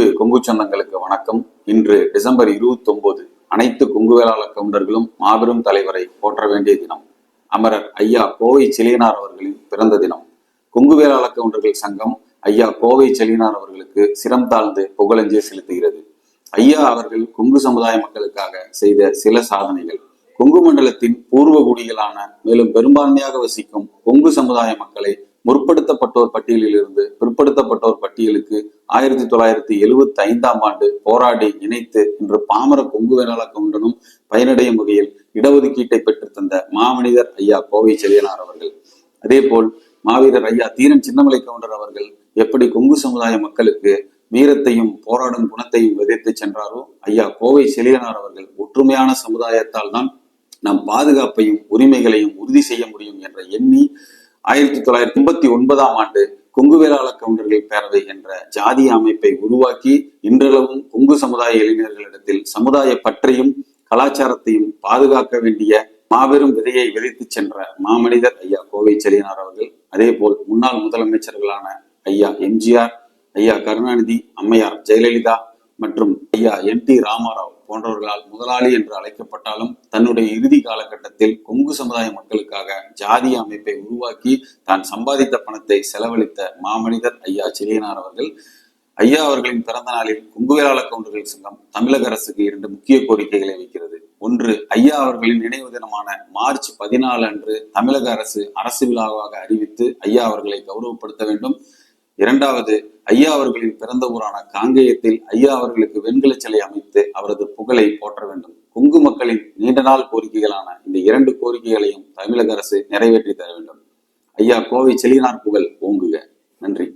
அன்பு கொங்கு சொந்தங்களுக்கு வணக்கம். இன்று டிசம்பர் 29. அனைத்து கொங்கு வேளாளர் கவுண்டர்களும் மாபெரும் தலைவரை போற்ற வேண்டிய தினம். அமரர் ஐயா கோவை செலியனார் அவர்களின் பிறந்த தினம். கொங்கு வேளாளர் கவுண்டர்கள் சங்கம் ஐயா கோவை செலியனார் அவர்களுக்கு சிரம் தாழ்ந்து புகழஞ்சலி செலுத்துகிறது. ஐயா அவர்கள் கொங்கு சமுதாய மக்களுக்காக செய்த சில சாதனைகள். கொங்கு மண்டலத்தின் பூர்வ குடிகளான மேலும் பெரும்பான்மையாக வசிக்கும் கொங்கு சமுதாய மக்களை முற்படுத்தப்பட்டோர் பட்டியலில் இருந்து பிற்படுத்தப்பட்டோர் பட்டியலுக்கு 1975ஆம் ஆண்டு போராடி இணைத்து இன்று பாமர கொங்கு வேளாளர் கவுண்டனும் பயனடையும் வகையில் இடஒதுக்கீட்டை பெற்று தந்த மாமனிதர் ஐயா கோவை செலியனார் அவர்கள். அதே போல் மாவீரர் ஐயா தீரன் சின்னமலை கவுண்டர் அவர்கள் எப்படி கொங்கு சமுதாய மக்களுக்கு வீரத்தையும் போராடும் குணத்தையும் விதைத்து சென்றாரோ, ஐயா கோவை செலியனார் அவர்கள் ஒற்றுமையான சமுதாயத்தால் தான் நம் பாதுகாப்பையும் உரிமைகளையும் உறுதி செய்ய முடியும் என்ற எண்ணி 1989ஆம் ஆண்டு கொங்கு வேளாளர் கவுண்டர்கள் பேரவை என்ற ஜாதிய அமைப்பை உருவாக்கி இன்றளவும் கொங்கு சமுதாய இளைஞர்களிடத்தில் சமுதாய பற்றையும் கலாச்சாரத்தையும் பாதுகாக்க வேண்டிய மாபெரும் விதையை விதைத்து சென்ற மாமனிதர் ஐயா கோவை செலியனார் அவர்கள். அதே போல் முன்னாள் முதலமைச்சர்களான ஐயா எம்ஜிஆர், ஐயா கருணாநிதி, அம்மையார் ஜெயலலிதா மற்றும் ஐயா NT ராமாராவ் போன்றவர்களால் முதலாளி என்று அழைக்கப்பட்டாலும் தன்னுடைய இறுதி காலகட்டத்தில் கொங்கு சமுதாய மக்களுக்காக ஜாதிய அமைப்பை உருவாக்கி தான் சம்பாதித்த பணத்தை செலவழித்த மாமனிதர் ஐயா செலியனார் அவர்கள். ஐயா அவர்களின் பிறந்த நாளில் கொங்கு வேளாளர் கவுண்டர்கள் சங்கம் தமிழக அரசுக்கு 2 முக்கிய கோரிக்கைகளை வைக்கிறது. ஒன்று, ஐயா அவர்களின் நினைவு தினமான மார்ச் 14 அன்று தமிழக அரசு விழாவாக அறிவித்து ஐயா அவர்களை கௌரவப்படுத்த வேண்டும். இரண்டாவது, ஐயா அவர்களின் பிறந்த ஊரான காங்கேயத்தில் ஐயா அவர்களுக்கு வெண்கல சிலை அமைத்து அவரது புகழை போற்ற வேண்டும். கொங்கு மக்களின் நீண்ட நாள் கோரிக்கைகளான இந்த 2 கோரிக்கைகளையும் தமிழக அரசு நிறைவேற்றி தர வேண்டும். ஐயா கோவை செலியனார் புகழ் ஓங்குக. நன்றி.